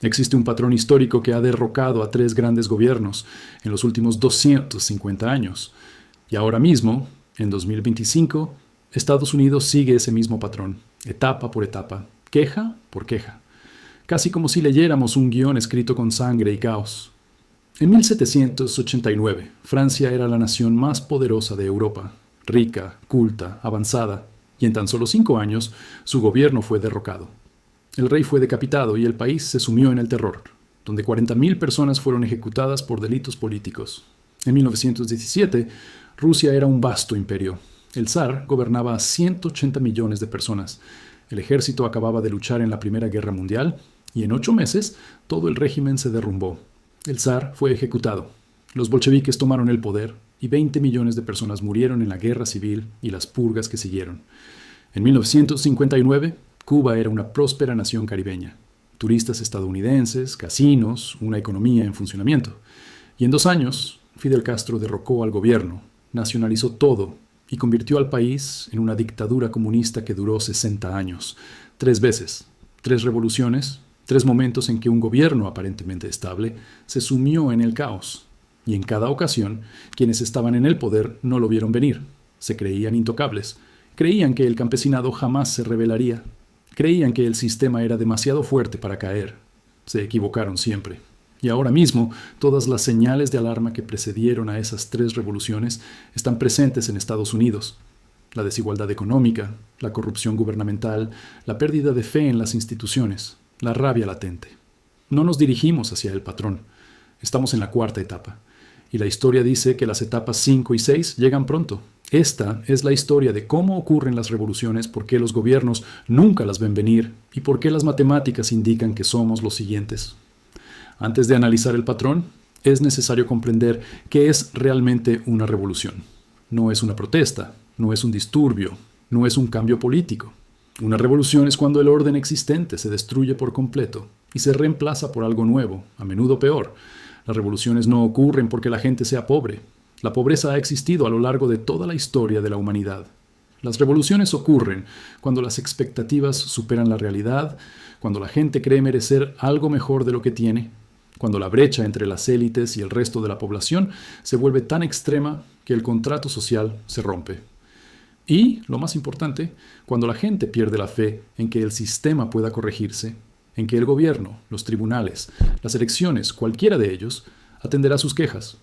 Existe un patrón histórico que ha derrocado a tres grandes gobiernos en los últimos 250 años. Y ahora mismo, en 2025, Estados Unidos sigue ese mismo patrón, etapa por etapa, queja por queja, casi como si leyéramos un guión escrito con sangre y caos. En 1789, Francia era la nación más poderosa de Europa, rica, culta, avanzada, y en tan solo 5 años su gobierno fue derrocado. El rey fue decapitado y el país se sumió en el terror, donde 40.000 personas fueron ejecutadas por delitos políticos. En 1917, Rusia era un vasto imperio. El zar gobernaba a 180 millones de personas. El ejército acababa de luchar en la Primera Guerra Mundial y en 8 meses todo el régimen se derrumbó. El zar fue ejecutado. Los bolcheviques tomaron el poder y 20 millones de personas murieron en la guerra civil y las purgas que siguieron. En 1959, Cuba era una próspera nación caribeña. Turistas estadounidenses, casinos, una economía en funcionamiento. Y en 2 años, Fidel Castro derrocó al gobierno, nacionalizó todo y convirtió al país en una dictadura comunista que duró 60 años. 3 veces, 3 revoluciones, 3 momentos en que un gobierno aparentemente estable se sumió en el caos. Y en cada ocasión, quienes estaban en el poder no lo vieron venir. Se creían intocables. Creían que el campesinado jamás se rebelaría. Creían que el sistema era demasiado fuerte para caer. Se equivocaron siempre. Y ahora mismo, todas las señales de alarma que precedieron a esas 3 revoluciones están presentes en Estados Unidos. La desigualdad económica, la corrupción gubernamental, la pérdida de fe en las instituciones, la rabia latente. No nos dirigimos hacia el patrón. Estamos en la 4ª etapa. Y la historia dice que las etapas 5 y 6 llegan pronto. Esta es la historia de cómo ocurren las revoluciones, por qué los gobiernos nunca las ven venir y por qué las matemáticas indican que somos los siguientes. Antes de analizar el patrón, es necesario comprender qué es realmente una revolución. No es una protesta, no es un disturbio, no es un cambio político. Una revolución es cuando el orden existente se destruye por completo y se reemplaza por algo nuevo, a menudo peor. Las revoluciones no ocurren porque la gente sea pobre. La pobreza ha existido a lo largo de toda la historia de la humanidad. Las revoluciones ocurren cuando las expectativas superan la realidad, cuando la gente cree merecer algo mejor de lo que tiene, cuando la brecha entre las élites y el resto de la población se vuelve tan extrema que el contrato social se rompe. Y, lo más importante, cuando la gente pierde la fe en que el sistema pueda corregirse, en que el gobierno, los tribunales, las elecciones, cualquiera de ellos, atenderá sus quejas.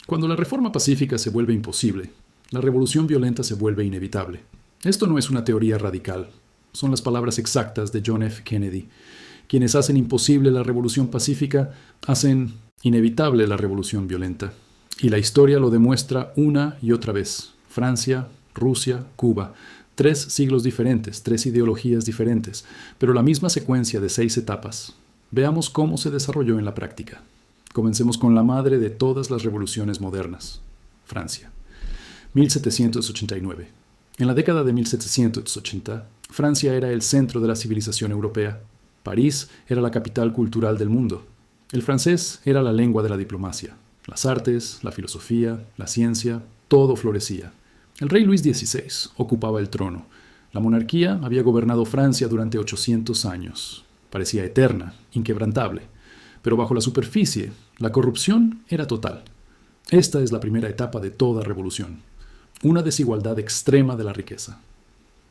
Cuando la reforma pacífica se vuelve imposible, la revolución violenta se vuelve inevitable. Esto no es una teoría radical. Son las palabras exactas de John F. Kennedy. Quienes hacen imposible la revolución pacífica hacen inevitable la revolución violenta. Y la historia lo demuestra una y otra vez. Francia, Rusia, Cuba. 3 siglos diferentes, 3 ideologías diferentes, pero la misma secuencia de 6 etapas. Veamos cómo se desarrolló en la práctica. Comencemos con la madre de todas las revoluciones modernas, Francia. 1789. En la década de 1780, Francia era el centro de la civilización europea. París era la capital cultural del mundo. El francés era la lengua de la diplomacia. Las artes, la filosofía, la ciencia, todo florecía. El rey Luis XVI ocupaba el trono. La monarquía había gobernado Francia durante 800 años. Parecía eterna, inquebrantable. Pero bajo la superficie, la corrupción era total. Esta es la primera etapa de toda revolución. Una desigualdad extrema de la riqueza.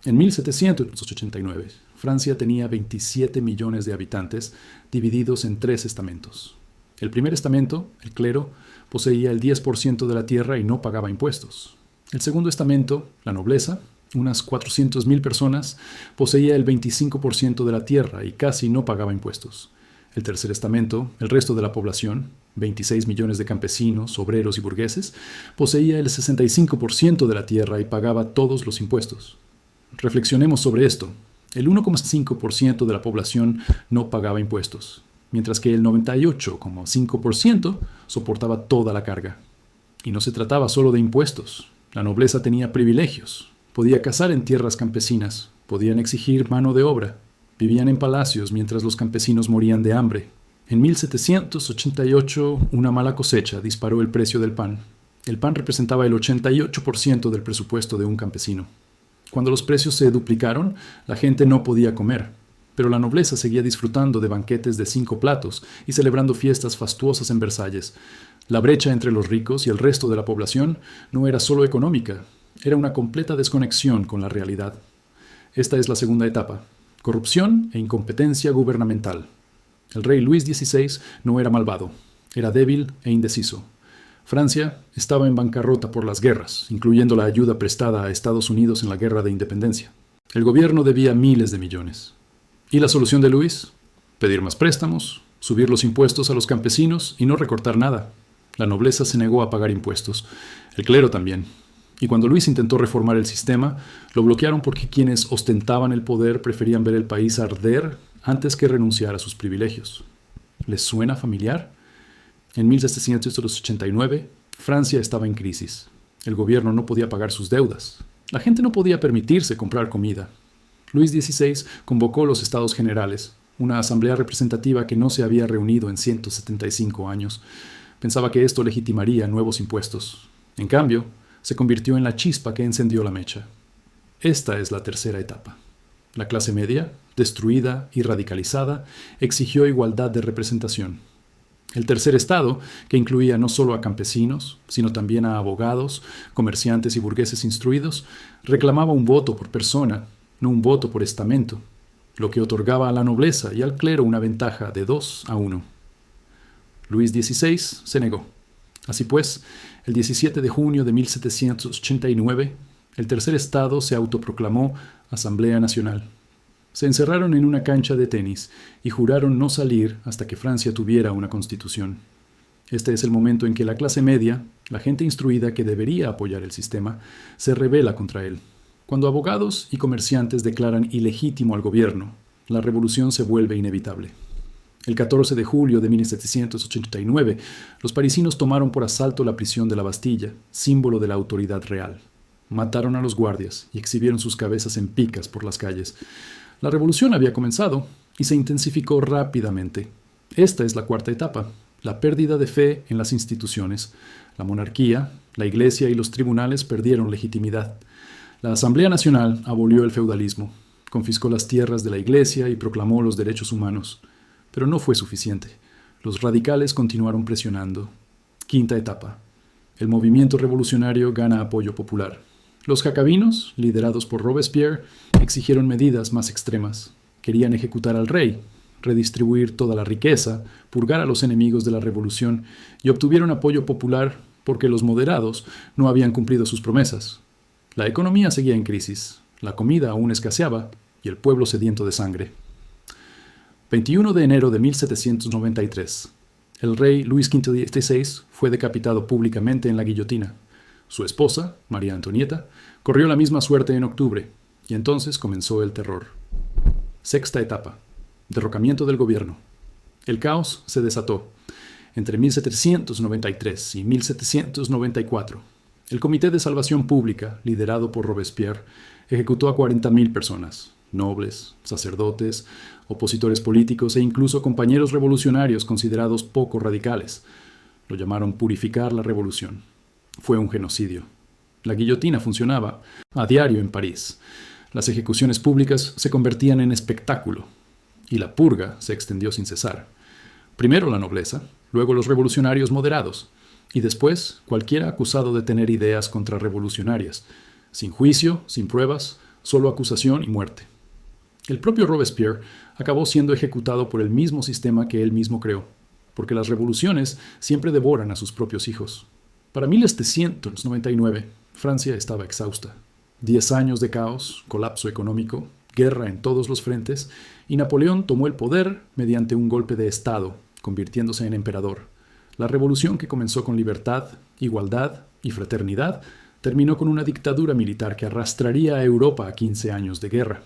En 1789, Francia tenía 27 millones de habitantes divididos en 3 estamentos. El primer estamento, el clero, poseía el 10% de la tierra y no pagaba impuestos. El segundo estamento, la nobleza, unas 400.000 personas, poseía el 25% de la tierra y casi no pagaba impuestos. El tercer estamento, el resto de la población, 26 millones de campesinos, obreros y burgueses, poseía el 65% de la tierra y pagaba todos los impuestos. Reflexionemos sobre esto. El 1,5% de la población no pagaba impuestos, mientras que el 98,5% soportaba toda la carga. Y no se trataba solo de impuestos. La nobleza tenía privilegios. Podía cazar en tierras campesinas, podían exigir mano de obra. Vivían en palacios mientras los campesinos morían de hambre. En 1788, una mala cosecha disparó el precio del pan. El pan representaba el 88% del presupuesto de un campesino. Cuando los precios se duplicaron, la gente no podía comer. pero la nobleza seguía disfrutando de banquetes de 5 platos y celebrando fiestas fastuosas en Versalles. La brecha entre los ricos y el resto de la población no era solo económica, era una completa desconexión con la realidad. Esta es la segunda etapa: corrupción e incompetencia gubernamental. El rey Luis XVI no era malvado, era débil e indeciso. Francia estaba en bancarrota por las guerras, incluyendo la ayuda prestada a Estados Unidos en la Guerra de Independencia. El gobierno debía miles de millones. ¿Y la solución de Luis? Pedir más préstamos, subir los impuestos a los campesinos y no recortar nada. La nobleza se negó a pagar impuestos, el clero también. Y cuando Luis intentó reformar el sistema, lo bloquearon porque quienes ostentaban el poder preferían ver el país arder antes que renunciar a sus privilegios. ¿Les suena familiar? En 1789, Francia estaba en crisis. El gobierno no podía pagar sus deudas. La gente no podía permitirse comprar comida. Luis XVI convocó los Estados Generales, una asamblea representativa que no se había reunido en 175 años. Pensaba que esto legitimaría nuevos impuestos. En cambio, se convirtió en la chispa que encendió la mecha. Esta es la tercera etapa. La clase media, destruida y radicalizada, exigió igualdad de representación. El tercer estado, que incluía no solo a campesinos, sino también a abogados, comerciantes y burgueses instruidos, reclamaba un voto por persona, no un voto por estamento, lo que otorgaba a la nobleza y al clero una ventaja de 2-1. Luis XVI se negó. Así pues, el 17 de junio de 1789, el tercer estado se autoproclamó Asamblea Nacional. Se encerraron en una cancha de tenis y juraron no salir hasta que Francia tuviera una constitución. Este es el momento en que la clase media, la gente instruida que debería apoyar el sistema, se rebela contra él. Cuando abogados y comerciantes declaran ilegítimo al gobierno, la revolución se vuelve inevitable. El 14 de julio de 1789, los parisinos tomaron por asalto la prisión de la Bastilla, símbolo de la autoridad real. Mataron a los guardias y exhibieron sus cabezas en picas por las calles. La revolución había comenzado y se intensificó rápidamente. Esta es la cuarta etapa, la pérdida de fe en las instituciones. La monarquía, la iglesia y los tribunales perdieron legitimidad. La Asamblea Nacional abolió el feudalismo, confiscó las tierras de la iglesia y proclamó los derechos humanos. Pero no fue suficiente. Los radicales continuaron presionando. Quinta etapa. El movimiento revolucionario gana apoyo popular. Los jacobinos, liderados por Robespierre, exigieron medidas más extremas. Querían ejecutar al rey, redistribuir toda la riqueza, purgar a los enemigos de la revolución y obtuvieron apoyo popular porque los moderados no habían cumplido sus promesas. La economía seguía en crisis, la comida aún escaseaba y el pueblo sediento de sangre. 21 de enero de 1793. El rey Luis V XVI fue decapitado públicamente en la guillotina. Su esposa, María Antonieta, corrió la misma suerte en octubre, y entonces comenzó el terror. Sexta etapa. Derrocamiento del gobierno. El caos se desató. Entre 1793 y 1794, el Comité de Salvación Pública, liderado por Robespierre, ejecutó a 40.000 personas, nobles, sacerdotes, opositores políticos e incluso compañeros revolucionarios considerados poco radicales. Lo llamaron purificar la revolución. Fue un genocidio. La guillotina funcionaba a diario en París. Las ejecuciones públicas se convertían en espectáculo. Y la purga se extendió sin cesar. Primero la nobleza, luego los revolucionarios moderados, y después cualquiera acusado de tener ideas contrarrevolucionarias. Sin juicio, sin pruebas, solo acusación y muerte. El propio Robespierre acabó siendo ejecutado por el mismo sistema que él mismo creó, porque las revoluciones siempre devoran a sus propios hijos. Para 1799, Francia estaba exhausta. 10 años de caos, colapso económico, guerra en todos los frentes, y Napoleón tomó el poder mediante un golpe de Estado, convirtiéndose en emperador. La revolución, que comenzó con libertad, igualdad y fraternidad, terminó con una dictadura militar que arrastraría a Europa a 15 años de guerra.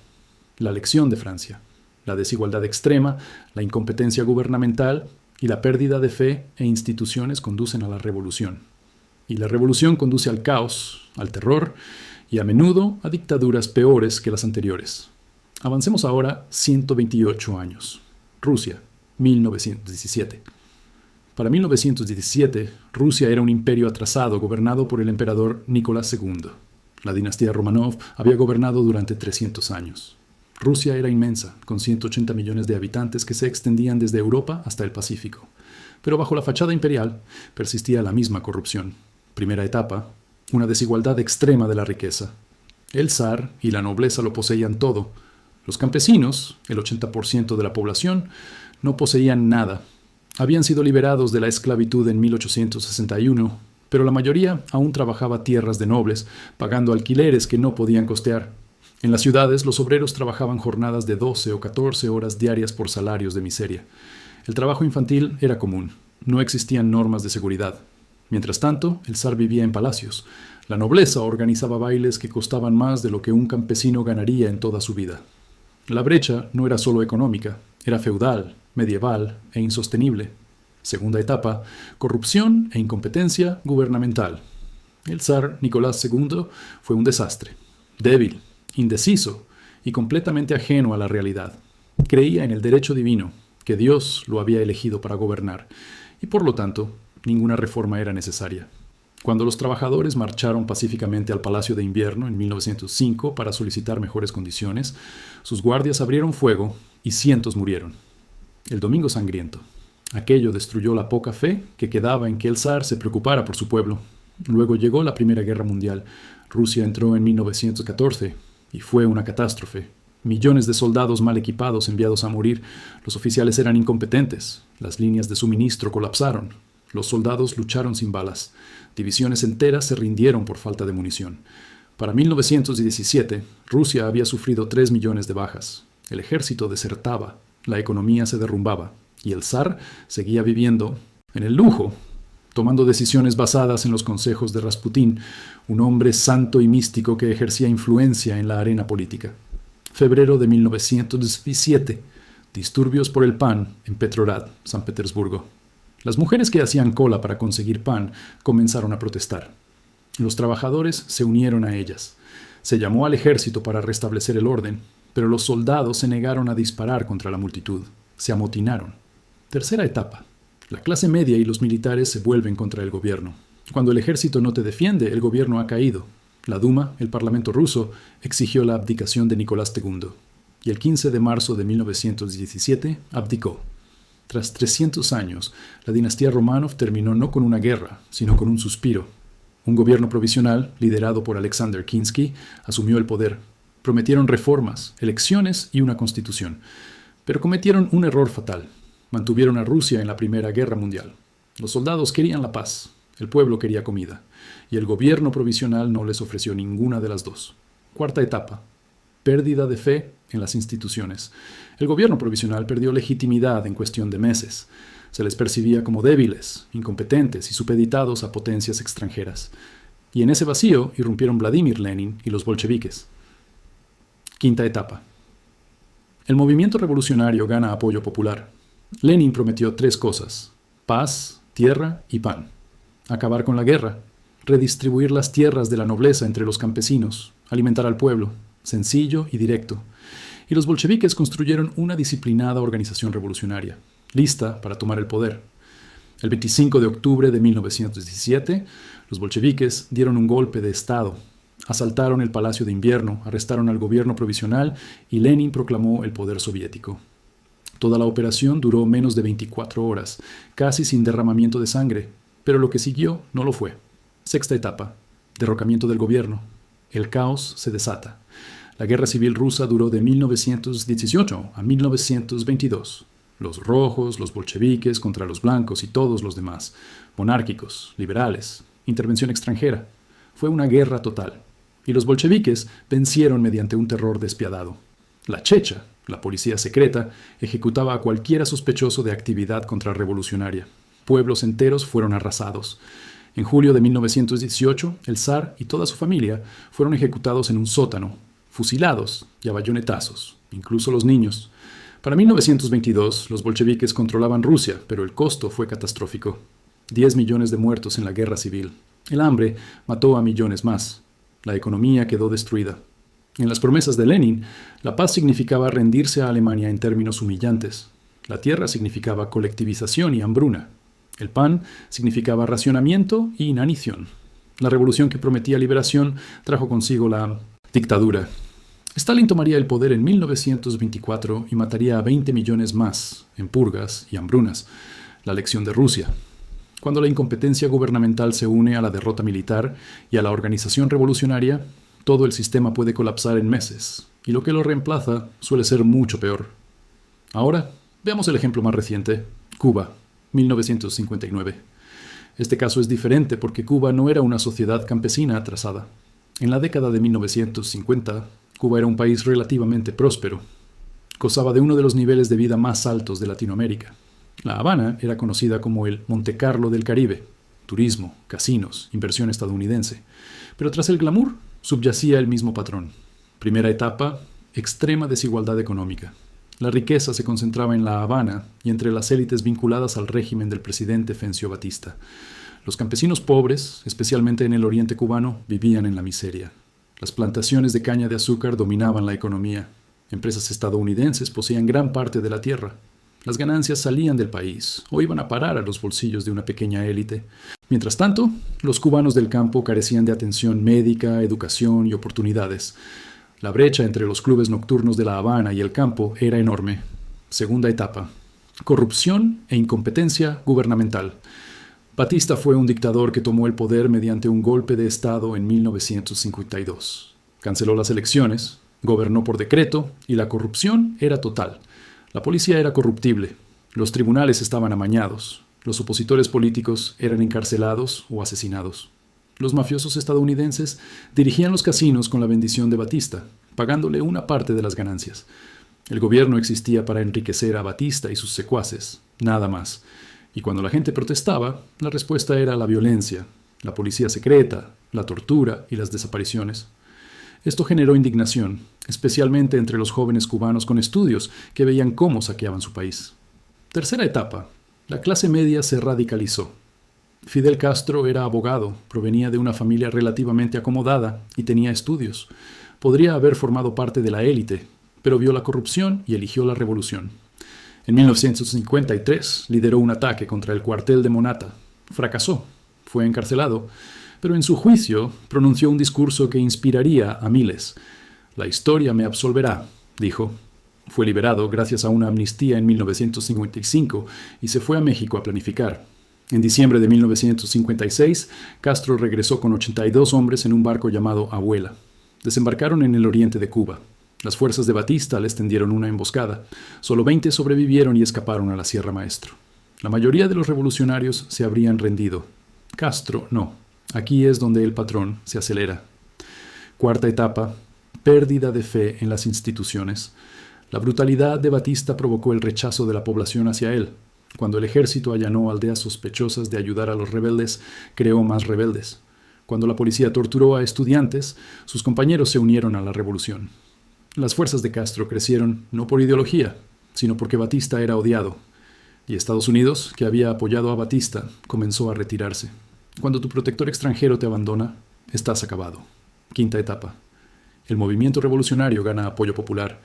La lección de Francia: la desigualdad extrema, la incompetencia gubernamental y la pérdida de fe e instituciones conducen a la revolución. Y la revolución conduce al caos, al terror y a menudo a dictaduras peores que las anteriores. Avancemos ahora 128 años. Rusia, 1917. Para 1917, Rusia era un imperio atrasado gobernado por el emperador Nicolás II. La dinastía Romanov había gobernado durante 300 años. Rusia era inmensa, con 180 millones de habitantes que se extendían desde Europa hasta el Pacífico. Pero bajo la fachada imperial persistía la misma corrupción. Primera etapa, una desigualdad extrema de la riqueza. El zar y la nobleza lo poseían todo. Los campesinos, el 80% de la población, no poseían nada. Habían sido liberados de la esclavitud en 1861, pero la mayoría aún trabajaba tierras de nobles, pagando alquileres que no podían costear. En las ciudades, los obreros trabajaban jornadas de 12 o 14 horas diarias por salarios de miseria. El trabajo infantil era común. No existían normas de seguridad. Mientras tanto, el zar vivía en palacios. La nobleza organizaba bailes que costaban más de lo que un campesino ganaría en toda su vida. La brecha no era solo económica, era feudal, medieval e insostenible. Segunda etapa, corrupción e incompetencia gubernamental. El zar Nicolás II fue un desastre. Débil, indeciso y completamente ajeno a la realidad. Creía en el derecho divino, que Dios lo había elegido para gobernar, y por lo tanto, ninguna reforma era necesaria. Cuando los trabajadores marcharon pacíficamente al Palacio de Invierno en 1905 para solicitar mejores condiciones, sus guardias abrieron fuego y cientos murieron. El Domingo Sangriento. Aquello destruyó la poca fe que quedaba en que el zar se preocupara por su pueblo. Luego llegó la Primera Guerra Mundial. Rusia entró en 1914 y fue una catástrofe. Millones de soldados mal equipados enviados a morir. Los oficiales eran incompetentes. Las líneas de suministro colapsaron. Los soldados lucharon sin balas. Divisiones enteras se rindieron por falta de munición. Para 1917, Rusia había sufrido 3 millones de bajas. El ejército desertaba, la economía se derrumbaba y el zar seguía viviendo en el lujo, tomando decisiones basadas en los consejos de Rasputín, un hombre santo y místico que ejercía influencia en la arena política. Febrero de 1917. Disturbios por el pan en Petrograd, San Petersburgo. Las mujeres que hacían cola para conseguir pan comenzaron a protestar. Los trabajadores se unieron a ellas. Se llamó al ejército para restablecer el orden, pero los soldados se negaron a disparar contra la multitud. Se amotinaron. Tercera etapa. La clase media y los militares se vuelven contra el gobierno. Cuando el ejército no te defiende, el gobierno ha caído. La Duma, el parlamento ruso, exigió la abdicación de Nicolás II. Y el 15 de marzo de 1917 abdicó. Tras 300 años, la dinastía Románov terminó no con una guerra, sino con un suspiro. Un gobierno provisional, liderado por Alexander Kinsky, asumió el poder. Prometieron reformas, elecciones y una constitución. Pero cometieron un error fatal. Mantuvieron a Rusia en la Primera Guerra Mundial. Los soldados querían la paz, el pueblo quería comida, y el gobierno provisional no les ofreció ninguna de las dos. Cuarta etapa. Pérdida de fe en las instituciones. El gobierno provisional perdió legitimidad en cuestión de meses. Se les percibía como débiles, incompetentes y supeditados a potencias extranjeras. Y en ese vacío irrumpieron Vladimir Lenin y los bolcheviques. Quinta etapa. El movimiento revolucionario gana apoyo popular. Lenin prometió 3 cosas: paz, tierra y pan. Acabar con la guerra, redistribuir las tierras de la nobleza entre los campesinos, alimentar al pueblo, sencillo y directo. Y los bolcheviques construyeron una disciplinada organización revolucionaria, lista para tomar el poder. El 25 de octubre de 1917, los bolcheviques dieron un golpe de Estado. Asaltaron el Palacio de Invierno, arrestaron al gobierno provisional y Lenin proclamó el poder soviético. Toda la operación duró menos de 24 horas, casi sin derramamiento de sangre, pero lo que siguió no lo fue. Sexta etapa. Derrocamiento del gobierno. El caos se desata. La guerra civil rusa duró de 1918 a 1922. Los rojos, los bolcheviques contra los blancos y todos los demás, monárquicos, liberales, intervención extranjera. Fue una guerra total. Y los bolcheviques vencieron mediante un terror despiadado. La Checha, la policía secreta, ejecutaba a cualquiera sospechoso de actividad contrarrevolucionaria. Pueblos enteros fueron arrasados. En julio de 1918, el zar y toda su familia fueron ejecutados en un sótano, fusilados y a bayonetazos, incluso los niños. Para 1922, los bolcheviques controlaban Rusia, pero el costo fue catastrófico. 10 millones de muertos en la guerra civil. El hambre mató a millones más. La economía quedó destruida. En las promesas de Lenin, la paz significaba rendirse a Alemania en términos humillantes. La tierra significaba colectivización y hambruna. El pan significaba racionamiento y inanición. La revolución que prometía liberación trajo consigo la dictadura. Stalin tomaría el poder en 1924 y mataría a 20 millones más en purgas y hambrunas, la lección de Rusia. Cuando la incompetencia gubernamental se une a la derrota militar y a la organización revolucionaria, todo el sistema puede colapsar en meses, y lo que lo reemplaza suele ser mucho peor. Ahora, veamos el ejemplo más reciente, Cuba, 1959. Este caso es diferente porque Cuba no era una sociedad campesina atrasada. En la década de 1950, Cuba era un país relativamente próspero. Gozaba de uno de los niveles de vida más altos de Latinoamérica. La Habana era conocida como el Montecarlo del Caribe. Turismo, casinos, inversión estadounidense. Pero tras el glamour subyacía el mismo patrón. Primera etapa, extrema desigualdad económica. La riqueza se concentraba en La Habana y entre las élites vinculadas al régimen del presidente Fencio Batista. Los campesinos pobres, especialmente en el oriente cubano, vivían en la miseria. Las plantaciones de caña de azúcar dominaban la economía. Empresas estadounidenses poseían gran parte de la tierra. Las ganancias salían del país o iban a parar a los bolsillos de una pequeña élite. Mientras tanto, los cubanos del campo carecían de atención médica, educación y oportunidades. La brecha entre los clubes nocturnos de La Habana y el campo era enorme. Segunda etapa. Corrupción e incompetencia gubernamental. Batista fue un dictador que tomó el poder mediante un golpe de Estado en 1952. Canceló las elecciones, gobernó por decreto y la corrupción era total. La policía era corruptible, los tribunales estaban amañados, los opositores políticos eran encarcelados o asesinados. Los mafiosos estadounidenses dirigían los casinos con la bendición de Batista, pagándole una parte de las ganancias. El gobierno existía para enriquecer a Batista y sus secuaces, nada más. Y cuando la gente protestaba, la respuesta era la violencia, la policía secreta, la tortura y las desapariciones. Esto generó indignación, especialmente entre los jóvenes cubanos con estudios que veían cómo saqueaban su país. Tercera etapa. La clase media se radicalizó. Fidel Castro era abogado, provenía de una familia relativamente acomodada y tenía estudios. Podría haber formado parte de la élite, pero vio la corrupción y eligió la revolución. En 1953 lideró un ataque contra el cuartel de Monata. Fracasó, fue encarcelado, pero en su juicio pronunció un discurso que inspiraría a miles. La historia me absolverá, dijo. Fue liberado gracias a una amnistía en 1955 y se fue a México a planificar. En diciembre de 1956, Castro regresó con 82 hombres en un barco llamado Abuela. Desembarcaron en el oriente de Cuba. Las fuerzas de Batista les tendieron una emboscada. Solo 20 sobrevivieron y escaparon a la Sierra Maestro. La mayoría de los revolucionarios se habrían rendido. Castro no. Aquí es donde el patrón se acelera. Cuarta etapa, pérdida de fe en las instituciones. La brutalidad de Batista provocó el rechazo de la población hacia él. Cuando el ejército allanó aldeas sospechosas de ayudar a los rebeldes, creó más rebeldes. Cuando la policía torturó a estudiantes, sus compañeros se unieron a la revolución. Las fuerzas de Castro crecieron no por ideología, sino porque Batista era odiado. Y Estados Unidos, que había apoyado a Batista, comenzó a retirarse. Cuando tu protector extranjero te abandona, estás acabado. Quinta etapa. El movimiento revolucionario gana apoyo popular.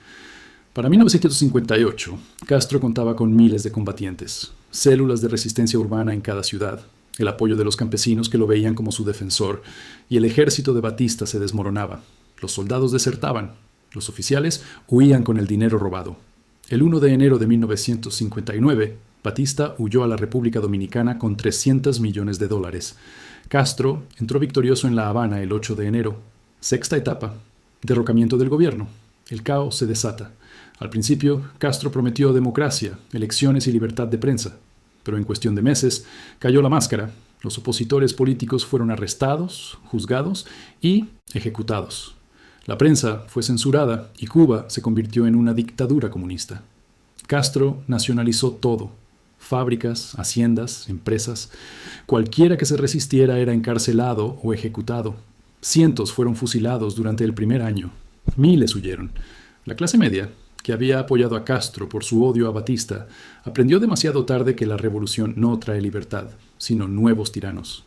Para 1958, Castro contaba con miles de combatientes, células de resistencia urbana en cada ciudad, el apoyo de los campesinos que lo veían como su defensor, y el ejército de Batista se desmoronaba. Los soldados desertaban. Los oficiales huían con el dinero robado. El 1 de enero de 1959, Batista huyó a la República Dominicana con $300 millones. Castro entró victorioso en La Habana el 8 de enero. Sexta etapa. Derrocamiento del gobierno. El caos se desata. Al principio, Castro prometió democracia, elecciones y libertad de prensa. Pero en cuestión de meses, cayó la máscara. Los opositores políticos fueron arrestados, juzgados y ejecutados. La prensa fue censurada y Cuba se convirtió en una dictadura comunista. Castro nacionalizó todo: fábricas, haciendas, empresas. Cualquiera que se resistiera era encarcelado o ejecutado. Cientos fueron fusilados durante el primer año. Miles huyeron. La clase media, que había apoyado a Castro por su odio a Batista, aprendió demasiado tarde que la revolución no trae libertad, sino nuevos tiranos.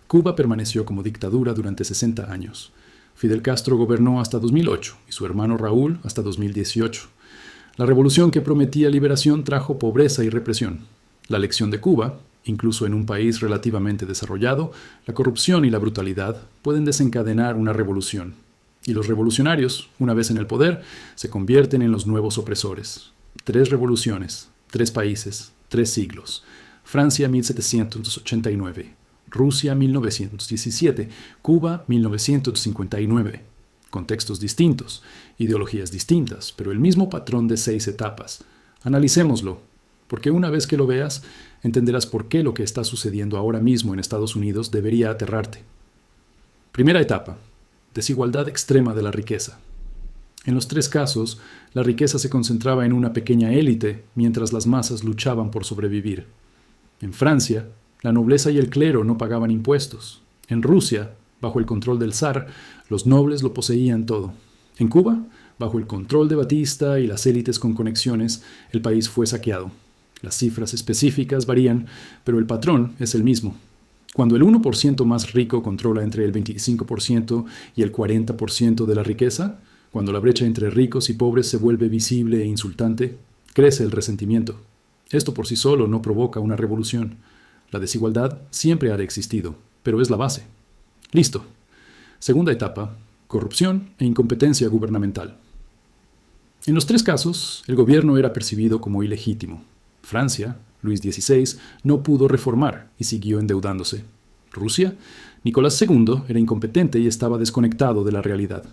Cuba permaneció como dictadura durante 60 años. Fidel Castro gobernó hasta 2008 y su hermano Raúl hasta 2018. La revolución que prometía liberación trajo pobreza y represión. La lección de Cuba: incluso en un país relativamente desarrollado, la corrupción y la brutalidad pueden desencadenar una revolución. Y los revolucionarios, una vez en el poder, se convierten en los nuevos opresores. 3 revoluciones, 3 países, 3 siglos. Francia 1789, Rusia 1917, Cuba 1959. Contextos distintos, ideologías distintas, pero el mismo patrón de 6 etapas. Analicémoslo, porque una vez que lo veas, entenderás por qué lo que está sucediendo ahora mismo en Estados Unidos debería aterrarte. Primera etapa. Desigualdad extrema de la riqueza. En los 3 casos, la riqueza se concentraba en una pequeña élite mientras las masas luchaban por sobrevivir. En Francia, la nobleza y el clero no pagaban impuestos. En Rusia, bajo el control del zar, los nobles lo poseían todo. En Cuba, bajo el control de Batista y las élites con conexiones, el país fue saqueado. Las cifras específicas varían, pero el patrón es el mismo. Cuando el 1% más rico controla entre el 25% y el 40% de la riqueza, cuando la brecha entre ricos y pobres se vuelve visible e insultante, crece el resentimiento. Esto por sí solo no provoca una revolución. La desigualdad siempre ha existido, pero es la base. Listo. Segunda etapa, corrupción e incompetencia gubernamental. En los 3 casos, el gobierno era percibido como ilegítimo. Francia, Luis XVI, no pudo reformar y siguió endeudándose. Rusia, Nicolás II era incompetente y estaba desconectado de la realidad.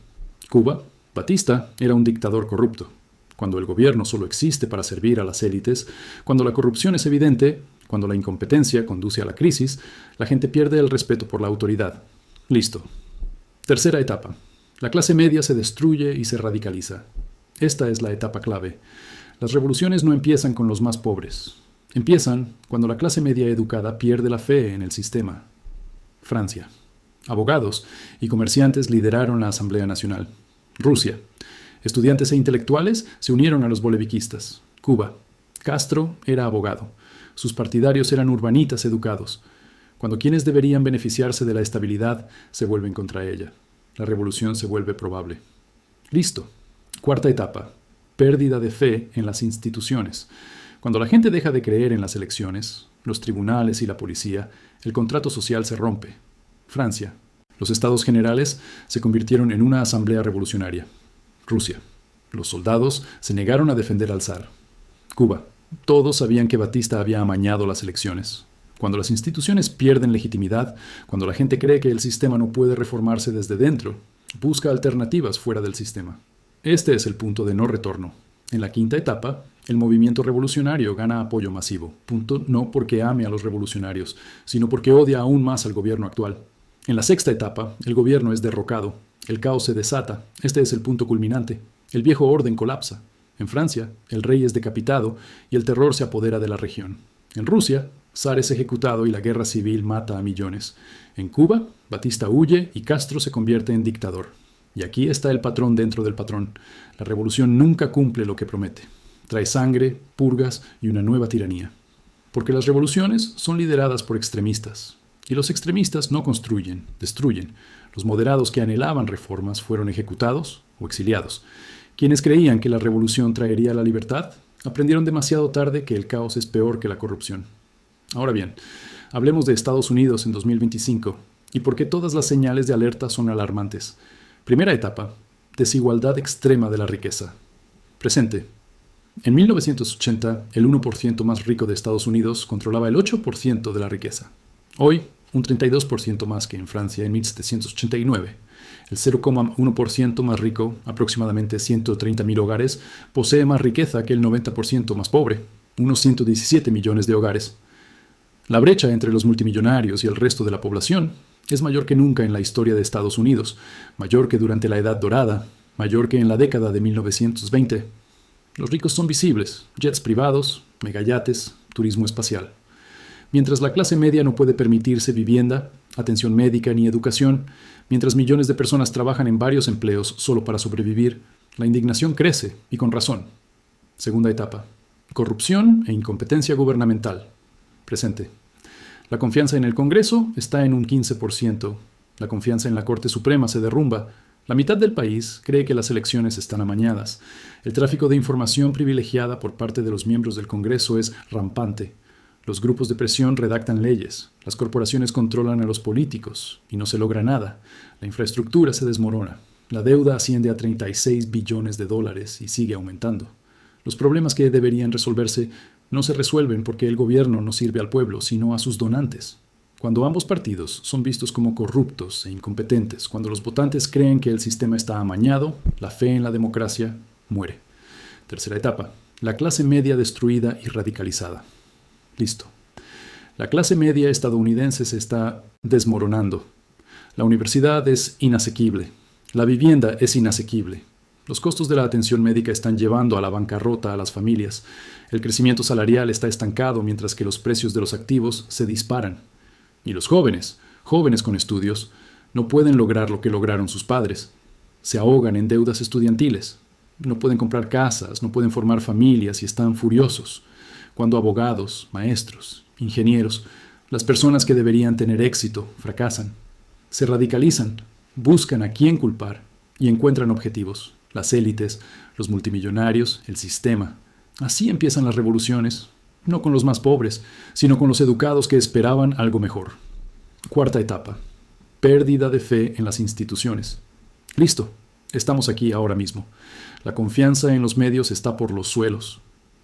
Cuba, Batista era un dictador corrupto. Cuando el gobierno solo existe para servir a las élites, cuando la corrupción es evidente, cuando la incompetencia conduce a la crisis, la gente pierde el respeto por la autoridad. Listo. Tercera etapa. La clase media se destruye y se radicaliza. Esta es la etapa clave. Las revoluciones no empiezan con los más pobres. Empiezan cuando la clase media educada pierde la fe en el sistema. Francia. Abogados y comerciantes lideraron la Asamblea Nacional. Rusia. Estudiantes e intelectuales se unieron a los bolcheviquistas. Cuba. Castro era abogado. Sus partidarios eran urbanitas educados. Cuando quienes deberían beneficiarse de la estabilidad se vuelven contra ella, la revolución se vuelve probable. Listo. Cuarta etapa. Pérdida de fe en las instituciones. Cuando la gente deja de creer en las elecciones, los tribunales y la policía, el contrato social se rompe. Francia. Los estados generales se convirtieron en una asamblea revolucionaria. Rusia. Los soldados se negaron a defender al zar. Cuba. Todos sabían que Batista había amañado las elecciones. Cuando las instituciones pierden legitimidad, cuando la gente cree que el sistema no puede reformarse desde dentro, busca alternativas fuera del sistema. Este es el punto de no retorno. En la quinta etapa, el movimiento revolucionario gana apoyo masivo. Punto no porque ame a los revolucionarios, sino porque odia aún más al gobierno actual. En la sexta etapa, el gobierno es derrocado. El caos se desata. Este es el punto culminante. El viejo orden colapsa. En Francia, el rey es decapitado y el terror se apodera de la región. En Rusia, zar es ejecutado y la guerra civil mata a millones. En Cuba, Batista huye y Castro se convierte en dictador. Y aquí está el patrón dentro del patrón. La revolución nunca cumple lo que promete. Trae sangre, purgas y una nueva tiranía. Porque las revoluciones son lideradas por extremistas. Y los extremistas no construyen, destruyen. Los moderados que anhelaban reformas fueron ejecutados o exiliados. Quienes creían que la revolución traería la libertad, aprendieron demasiado tarde que el caos es peor que la corrupción. Ahora bien, hablemos de Estados Unidos en 2025 y por qué todas las señales de alerta son alarmantes. Primera etapa, desigualdad extrema de la riqueza. Presente. En 1980, el 1% más rico de Estados Unidos controlaba el 8% de la riqueza. Hoy, un 32% más que en Francia en 1789. El 0,1% más rico, aproximadamente 130.000 hogares, posee más riqueza que el 90% más pobre, unos 117 millones de hogares. La brecha entre los multimillonarios y el resto de la población es mayor que nunca en la historia de Estados Unidos, mayor que durante la Edad Dorada, mayor que en la década de 1920. Los ricos son visibles, jets privados, megayates, turismo espacial. Mientras la clase media no puede permitirse vivienda, atención médica ni educación, mientras millones de personas trabajan en varios empleos solo para sobrevivir, la indignación crece, y con razón. Segunda etapa. Corrupción e incompetencia gubernamental. Presente. La confianza en el Congreso está en un 15%. La confianza en la Corte Suprema se derrumba. La mitad del país cree que las elecciones están amañadas. El tráfico de información privilegiada por parte de los miembros del Congreso es rampante. Los grupos de presión redactan leyes. Las corporaciones controlan a los políticos y no se logra nada. La infraestructura se desmorona. La deuda asciende a 36 billones de dólares y sigue aumentando. Los problemas que deberían resolverse no se resuelven porque el gobierno no sirve al pueblo, sino a sus donantes. Cuando ambos partidos son vistos como corruptos e incompetentes, cuando los votantes creen que el sistema está amañado, la fe en la democracia muere. Tercera etapa. La clase media destruida y radicalizada. Listo. La clase media estadounidense se está desmoronando. La universidad es inasequible. La vivienda es inasequible. Los costos de la atención médica están llevando a la bancarrota a las familias. El crecimiento salarial está estancado mientras que los precios de los activos se disparan. Y los jóvenes, jóvenes con estudios, no pueden lograr lo que lograron sus padres. Se ahogan en deudas estudiantiles. No pueden comprar casas, no pueden formar familias y están furiosos. Cuando abogados, maestros, ingenieros, las personas que deberían tener éxito, fracasan. Se radicalizan, buscan a quién culpar y encuentran objetivos. Las élites, los multimillonarios, el sistema. Así empiezan las revoluciones, no con los más pobres, sino con los educados que esperaban algo mejor. Cuarta etapa. Pérdida de fe en las instituciones. Listo, estamos aquí ahora mismo. La confianza en los medios está por los suelos.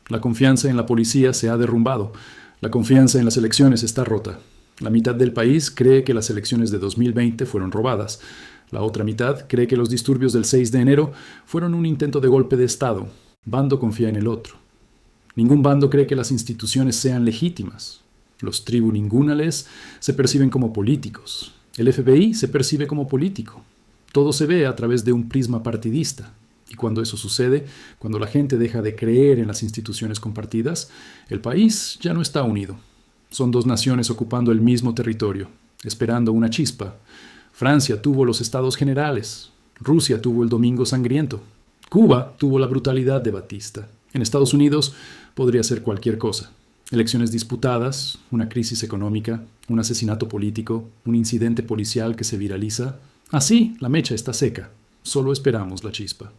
La confianza en la policía se ha derrumbado. La confianza en las elecciones está rota. La mitad del país cree que las elecciones de 2020 fueron robadas. La otra mitad cree que los disturbios del 6 de enero fueron un intento de golpe de Estado. Bando confía en el otro. Ningún bando cree que las instituciones sean legítimas. Los tribuningúnales se perciben como políticos. El FBI se percibe como político. Todo se ve a través de un prisma partidista. Y cuando eso sucede, cuando la gente deja de creer en las instituciones compartidas, el país ya no está unido. Son dos naciones ocupando el mismo territorio, esperando una chispa. Francia tuvo los Estados Generales. Rusia tuvo el Domingo Sangriento. Cuba tuvo la brutalidad de Batista. En Estados Unidos podría ser cualquier cosa. Elecciones disputadas, una crisis económica, un asesinato político, un incidente policial que se viraliza. Así, la mecha está seca. Solo esperamos la chispa.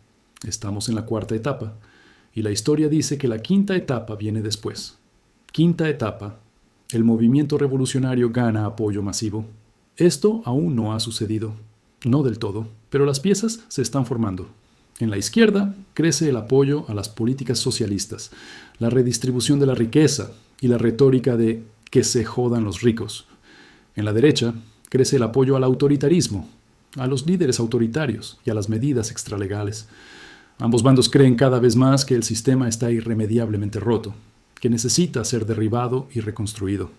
Estamos en la cuarta etapa. Y la historia dice que la quinta etapa viene después. Quinta etapa. El movimiento revolucionario gana apoyo masivo. Esto aún no ha sucedido. No del todo, pero las piezas se están formando. En la izquierda crece el apoyo a las políticas socialistas, la redistribución de la riqueza y la retórica de que se jodan los ricos. En la derecha crece el apoyo al autoritarismo, a los líderes autoritarios y a las medidas extralegales. Ambos bandos creen cada vez más que el sistema está irremediablemente roto, que necesita ser derribado y reconstruido.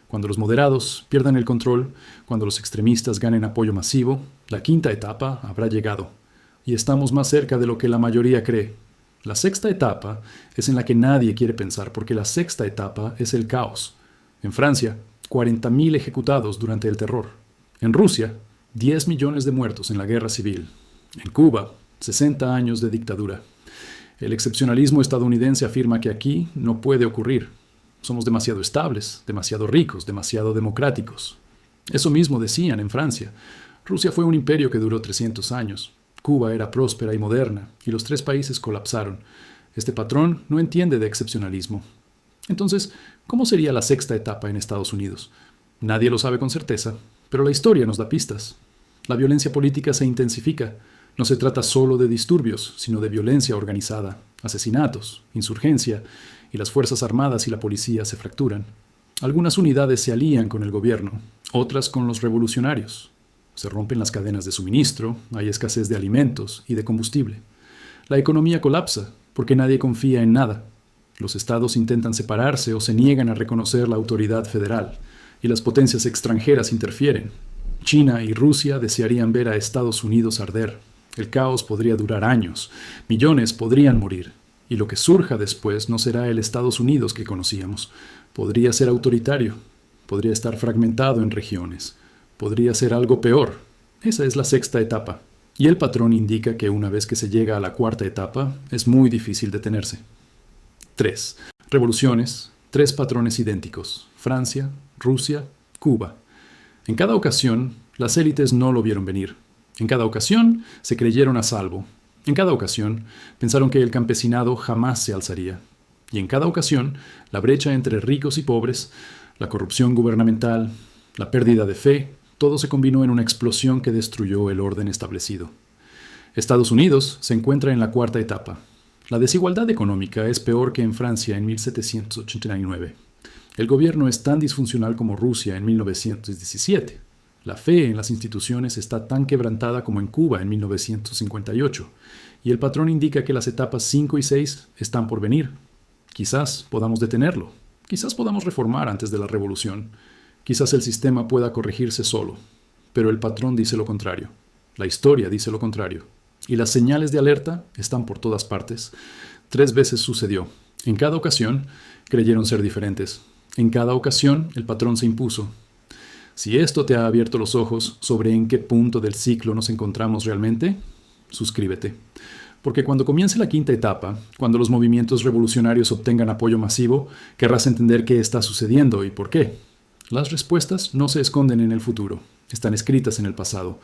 Cuando los moderados pierdan el control, cuando los extremistas ganen apoyo masivo, la quinta etapa habrá llegado. Y estamos más cerca de lo que la mayoría cree. La sexta etapa es en la que nadie quiere pensar, porque la sexta etapa es el caos. En Francia, 40.000 ejecutados durante el terror. En Rusia, 10 millones de muertos en la guerra civil. En Cuba, 60 años de dictadura. El excepcionalismo estadounidense afirma que aquí no puede ocurrir. Somos demasiado estables, demasiado ricos, demasiado democráticos. Eso mismo decían en Francia. Rusia fue un imperio que duró 300 años. Cuba era próspera y moderna, y los tres países colapsaron. Este patrón no entiende de excepcionalismo. Entonces, ¿cómo sería la sexta etapa en Estados Unidos? Nadie lo sabe con certeza, pero la historia nos da pistas. La violencia política se intensifica. No se trata solo de disturbios, sino de violencia organizada, asesinatos, insurgencia, y las Fuerzas Armadas y la policía se fracturan. Algunas unidades se alían con el gobierno, otras con los revolucionarios. Se rompen las cadenas de suministro, hay escasez de alimentos y de combustible. La economía colapsa porque nadie confía en nada. Los estados intentan separarse o se niegan a reconocer la autoridad federal, y las potencias extranjeras interfieren. China y Rusia desearían ver a Estados Unidos arder. El caos podría durar años, millones podrían morir, y lo que surja después no será el Estados Unidos que conocíamos. Podría ser autoritario, podría estar fragmentado en regiones. Podría ser algo peor. Esa es la sexta etapa. Y el patrón indica que una vez que se llega a la cuarta etapa, es muy difícil detenerse. 3. Revoluciones. 3 patrones idénticos. Francia, Rusia, Cuba. En cada ocasión, las élites no lo vieron venir. En cada ocasión, se creyeron a salvo. En cada ocasión, pensaron que el campesinado jamás se alzaría. Y en cada ocasión, la brecha entre ricos y pobres, la corrupción gubernamental, la pérdida de fe, todo se combinó en una explosión que destruyó el orden establecido. Estados Unidos se encuentra en la cuarta etapa. La desigualdad económica es peor que en Francia en 1789. El gobierno es tan disfuncional como Rusia en 1917. La fe en las instituciones está tan quebrantada como en Cuba en 1958. Y el patrón indica que las etapas 5 y 6 están por venir. Quizás podamos detenerlo. Quizás podamos reformar antes de la revolución. Quizás el sistema pueda corregirse solo. Pero el patrón dice lo contrario. La historia dice lo contrario. Y las señales de alerta están por todas partes. 3 veces sucedió. En cada ocasión, creyeron ser diferentes. En cada ocasión, el patrón se impuso. Si esto te ha abierto los ojos sobre en qué punto del ciclo nos encontramos realmente, suscríbete. Porque cuando comience la quinta etapa, cuando los movimientos revolucionarios obtengan apoyo masivo, querrás entender qué está sucediendo y por qué. Las respuestas no se esconden en el futuro, están escritas en el pasado.